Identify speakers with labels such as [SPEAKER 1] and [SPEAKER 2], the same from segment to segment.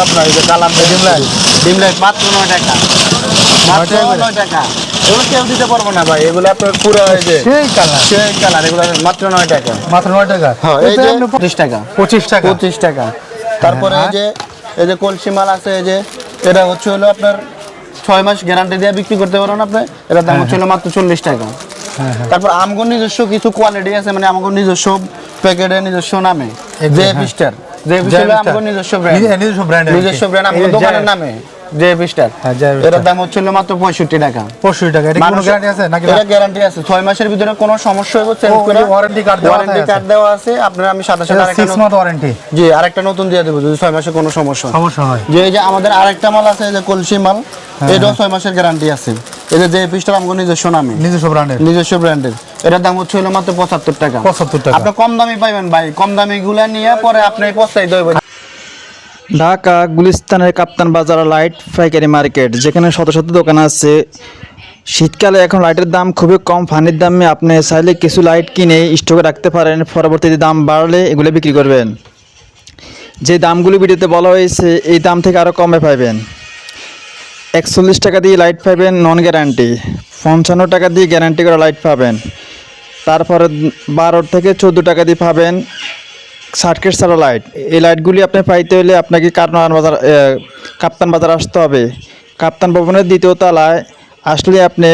[SPEAKER 1] আপনার এই যে কালার ডিম লাইট মাত্র 9 টাকা, মাত্র 9 টাকা। এগুলো কেউ দিতে পারবো না ভাই, এগুলো আপনার পুরো এই যে
[SPEAKER 2] সেই কালার
[SPEAKER 1] এগুলো মাত্র 9 টাকা।
[SPEAKER 2] মাত্র 9 টাকা।
[SPEAKER 1] হ্যাঁ এই যে 25 টাকা,
[SPEAKER 2] 25 টাকা।
[SPEAKER 1] তারপরে এই যে কলসি মাল আছে, এই যে এটা হচ্ছে হলো আপনার 6 মাস গ্যারান্টি দিয়ে বিক্রি করতে পারবেন আপনি। এটার দাম হচ্ছে হলো মাত্র 40 টাকা। তারপর আমগো নিজস্ব কিছু কোয়ালিটি আছে, মানে আমগো নিজস্ব প্যাকেটে নিজস্ব নামে যে বিস্টার, যে বিস্টার আমগো নিজস্ব ব্র্যান্ড আমগো দোকানের নামে যে বিস্টার, এটার দাম হচ্ছে হলো মাত্র 65 টাকা।
[SPEAKER 2] 65 টাকা। এটা কোনো গ্যারান্টি আছে নাকি?
[SPEAKER 1] এটা গ্যারান্টি আছে, 6 মাসের ভিতরে কোনো সমস্যা হবে চেঞ্জ করে
[SPEAKER 2] ওয়ারেন্টি কার্ড
[SPEAKER 1] দেওয়া আছে আপনার। আমি সাথে সাথে আরেকটা
[SPEAKER 2] 6 মান্থ ওয়ারেন্টি,
[SPEAKER 1] জি আরেকটা নতুন দিয়ে দেব যদি 6 মাসে কোনো সমস্যা
[SPEAKER 2] হয়।
[SPEAKER 1] যে এই যে আমাদের আরেকটা মাল আছে যে কলসি মাল, এটাও 6 মাসের গ্যারান্টি আছে। এই যে পিসটা আমগো নিজস্ব নামে, নিজস্ব ব্র্যান্ডের, এটার দাম হচ্ছে হলো মাত্র 75 টাকা।
[SPEAKER 2] 75 টাকা।
[SPEAKER 1] আপনি কম দামি পাইবেন ভাই, কম দামি গুলা নিয়ে পরে আপনি পস্তাই দেবেন।
[SPEAKER 3] ঢাকা গুলিস্তানের কাপ্তান বাজার লাইট পাইকারি মার্কেট, যেখানে শত শত দোকান আছে। শীতকালে এখন লাইটের দাম খুবই কম, ফানির দামে আপনি চাইলে কিছু লাইট কিনে স্টকে রাখতে পারেন, পরবর্তীতে দাম বাড়লে এগুলো বিক্রি করবেন। যে দামগুলো ভিডিওতে বলা হয়েছে এই দাম থেকে আরও কমে পাবেন। 41 টাকা দিয়ে লাইট পাবেন নন গ্যারান্টি, 55 টাকা দিয়ে গ্যারান্টি করা লাইট পাবেন। তারপরে 12 থেকে 14 টাকা দিয়ে পাবেন সার্কিট ছাড়া লাইট। এই লাইটগুলি আপনি পাইতে হলে আপনাকে কাপ্তান বাজার আসতে হবে। কাপ্তান ভবনের 2য় তলায় আসলে আপনি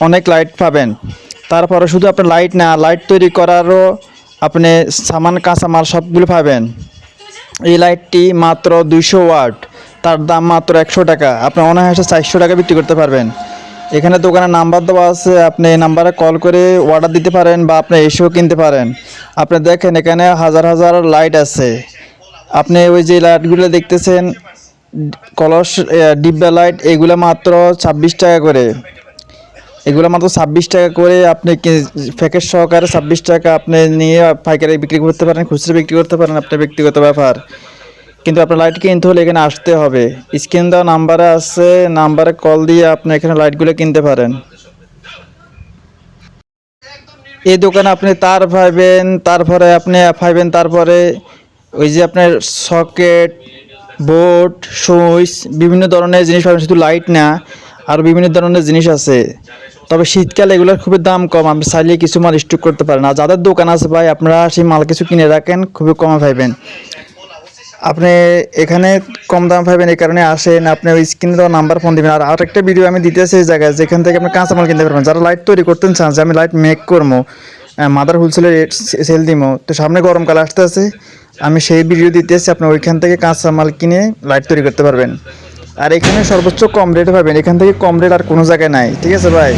[SPEAKER 3] অনেক লাইট পাবেন। তারপরে শুধু আপনি লাইট না, লাইট তৈরি করারও আপনি সামান কাঁচামাল সবগুলো পাবেন। এই লাইটটি মাত্র 200 ওয়াট, তার দাম মাত্র 100 টাকা। আপনি অনায়াসে 400 টাকা বিক্রি করতে পারবেন। এখানে দোকানের নাম্বার দেওয়া আছে, আপনি এই নাম্বারে কল করে অর্ডার দিতে পারেন বা আপনি এসেও কিনতে পারেন। আপনি দেখেন এখানে হাজার হাজার লাইট আছে। আপনি ওই যে লাইটগুলো দেখতেছেন কলস ডিব্বা লাইট, এগুলো মাত্র 26 টাকা করে। এগুলো মাত্র 26 টাকা করে আপনি প্যাকেট সহকারে 26 টাকা আপনি নিয়ে পাইকারি বিক্রি করতে পারেন, খুচরা বিক্রি করতে পারেন, আপনার ব্যক্তিগত ব্যাপার। কিন্তু আপনার লাইট কিনতে হলে এখানে আসতে হবে। স্ক্রিন দেওয়া নাম্বারে আছে, নাম্বারে কল দিয়ে আপনি এখানে লাইটগুলো কিনতে পারেন। এই দোকানে আপনি তার পাইবেন, তারপরে আপনি পাইবেন তারপরে ওই যে আপনার সকেট, বোর্ড, সুইচ, বিভিন্ন ধরনের জিনিস পাবেন। শুধু লাইট না, আরও বিভিন্ন ধরনের জিনিস আছে। তবে শীতকালে এগুলোর খুবই দাম কম, আপনি চাইলে কিছু মাল স্টক করতে পারেন। আর যাদের দোকান আছে ভাই, আপনারা সেই মাল কিছু কিনে রাখেন, খুবই কমে পাইবেন। আপনি এখানে কম দাম পাবেন, এই কারণে আসেন। আপনি ওই স্ক্রিনে দেওয়া নাম্বার ফোন দিবেন। আর আরেকটা ভিডিও আমি দিতেছি এই জায়গায়, যেখান থেকে আপনি কাঁচামাল কিনতে পারবেন। যারা লাইট তৈরি করতে চান যে আমি লাইট মেক করবো, মাদার হোলসেলে সেল দিব, তো সামনে গরমকাল আসতে আছে, আমি সেই ভিডিও দিতেছি। আপনি ওইখান থেকে কাঁচামাল কিনে লাইট তৈরি করতে পারবেন। আর এখানে সর্বোচ্চ কম রেটে পাবেন, এখান থেকে কম রেট আর কোনো জায়গায় নাই। ঠিক আছে ভাই,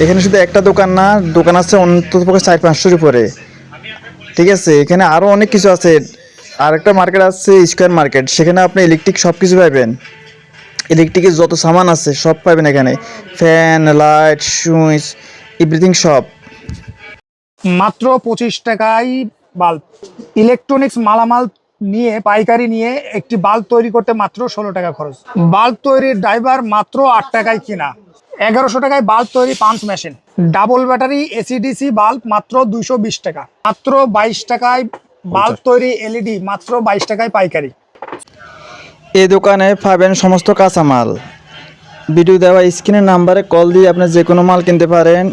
[SPEAKER 3] এখানে শুধু একটা দোকান না, দোকান আছে অন্তত 400-500-র উপরে। ঠিক আছে, এখানে আরও অনেক কিছু আছে। আরেকটা মার্কেট আছে স্কয়ার মার্কেট, সেখানে আপনি ইলেকট্রিক সব কিছু পাবেন। ইলেকট্রিকের যত সামান আছে সব পাবেন এখানে, ফ্যান, লাইট, সুইচ, এভরিথিং সব।
[SPEAKER 2] মাত্র 25 টাকায় বাল্ব। ইলেকট্রনিক্স মালামাল নিয়ে পাইকারি নিয়ে একটি বাল্ব তৈরি করতে মাত্র 16 টাকা খরচ। বাল্ব তৈরির ড্রাইভার মাত্র 8 টাকায় কিনা। 1100 টাকায় বাল্ব তৈরি punch machine. Double battery AC DC bulb মাত্র 220 টাকা। মাত্র 22 টাকায় বাল্ব তৈরি এলইডি, মাত্র 22 টাকায় পাইকারি।
[SPEAKER 3] এই দোকানে পাবেন সমস্ত কাঁচামাল। ভিডিও দেওয়া স্ক্রিনের নাম্বারে কল দিয়ে আপনি যে কোনো মাল কিনতে পারেন।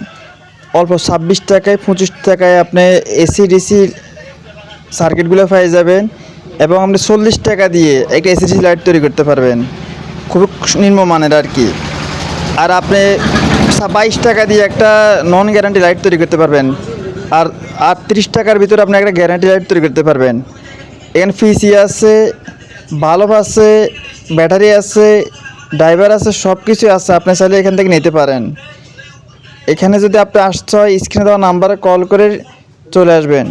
[SPEAKER 3] অল্প 26 টাকায় 25 টাকায় আপনি এসিডিসি সার্কিটগুলো পেয়ে যাবেন, এবং আপনি 40 টাকা দিয়ে একটা এসিডিসি লাইট তৈরি করতে পারবেন, খুব নিম্নমানের আর কি। আর আপনি 22 টাকা দিয়ে একটা নন গ্যারান্টি লাইট তৈরি করতে পারবেন। আর 38 টাকার ভিতরে আপনি একটা গ্যারান্টি লাইট তৈরি করতে পারবেন। এখানে পিসি আছে, বাল্ব আছে, ব্যাটারি আছে, ড্রাইভার আছে, সব কিছু আছে। আপনি চাইলে এখান থেকে নিতে পারেন। এখানে যদি আপনি আসতে হয় স্ক্রিনে দেওয়া নাম্বারে কল করে চলে আসবেন।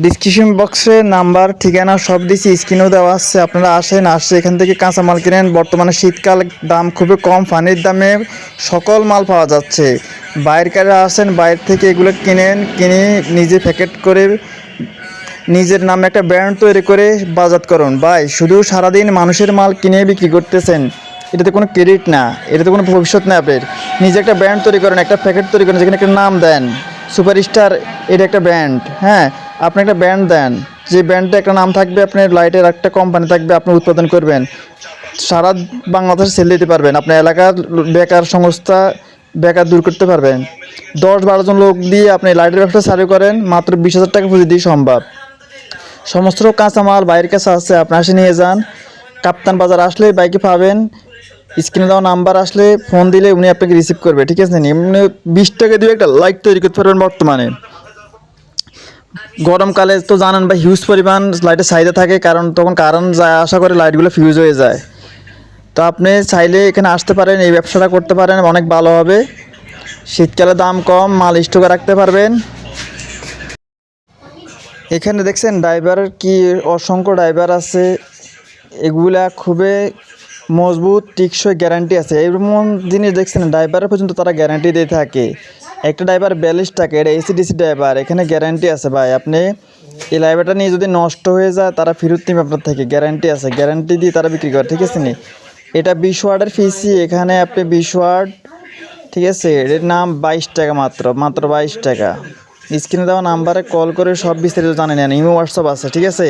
[SPEAKER 3] ডিসক্রিপশন বক্সে নাম্বার, ঠিকানা সব দিচ্ছি, স্ক্রিনেও দেওয়া আছে। আপনারা আসেন, আসে এখান থেকে কাঁচামাল কিনেন। বর্তমানে শীতকাল, দাম খুবই কম, ফানির দামে সকল মাল পাওয়া যাচ্ছে। বাইরের আসেন, বাইরে থেকে এগুলো কিনেন, কিনে নিজে প্যাকেট করে নিজের নামে একটা ব্র্যান্ড তৈরি করে বাজার করুন। ভাই শুধু সারাদিন মানুষের মাল কিনে বিক্রি করতেছেন, এটাতে কোনো ক্রেডিট না, এটাতে কোনো ভবিষ্যৎ না। আপনার নিজে একটা ব্র্যান্ড তৈরি করেন, একটা প্যাকেট তৈরি করেন, যেখানে একটা নাম দেন সুপারস্টার, এটা একটা ব্র্যান্ড। হ্যাঁ, আপনি একটা ব্র্যান্ড দেন, যে ব্র্যান্ডে একটা নাম থাকবে, আপনার লাইটের একটা কোম্পানি থাকবে, আপনি উৎপাদন করবেন, সারা বাংলাদেশে সেল দিতে পারবেন, আপনার এলাকার বেকার সংস্থা বেকার দূর করতে পারবেন। 10-12 জন লোক দিয়ে আপনি লাইটের ব্যবসা চালু করেন, মাত্র 20,000 টাকা পুঁজি দিয়ে সম্ভব। সমস্ত কাঁচামাল বাইরের কাছে আছে, আপনি আসে নিয়ে যান। কাপ্তান বাজার আসলে বাইকে পাবেন, স্ক্রিনে দেওয়া নাম্বার আসলে ফোন দিলে উনি আপনাকে রিসিভ করবে, ঠিক আছে? এমনি 20 টাকা দিয়ে একটা লাইট তৈরি করতে পারবেন। বর্তমানে গরমকালে তো জানেন ভাই, হিউজ পরিমাণ লাইটের চাহিদা থাকে, কারণ তখন কারেন্ট যায় আসা করে লাইটগুলো ফিউজ হয়ে যায়। তো আপনি চাইলে এখানে আসতে পারেন, এই ব্যবসাটা করতে পারেন, অনেক ভালো হবে। শীতকালে দাম কম, মাল স্টকে রাখতে পারবেন। এখানে দেখছেন ড্রাইভারের কি অসংখ্য ড্রাইভার আছে, এগুলা খুবই মজবুত, টিকসই, গ্যারান্টি আছে। এরকম জিনিস দেখছেন ড্রাইভারের পর্যন্ত তারা গ্যারান্টি দিয়ে থাকে। একটা ড্রাইভার 42 টাকা, এটা এসিডিসি ড্রাইভার, এখানে গ্যারান্টি আছে ভাই। আপনি এই ড্রাইভারটা নিয়ে যদি নষ্ট হয়ে যায় তারা ফেরত নেবে আপনার থেকে, গ্যারান্টি আছে, গ্যারান্টি দিয়ে তারা বিক্রি করে, ঠিক আছে নি? এটা 20 ওয়াটের পিসি, এখানে আপনি 20 ওয়াট, ঠিক আছে? এর নাম 22 টাকা, মাত্র 22 টাকা। স্ক্রিনে দেওয়া নাম্বারে কল করে সব বিস্তারিত জানে নেন, ইমো হোয়াটসঅ্যাপ আছে, ঠিক আছে?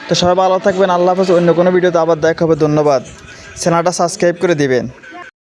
[SPEAKER 3] তো সবাই ভালো থাকবেন, আল্লাহ হাফেজ। অন্য কোনো ভিডিওতে আবার দেখা হবে, ধন্যবাদ। চ্যানেলটা সাবস্ক্রাইব করে দিবেন।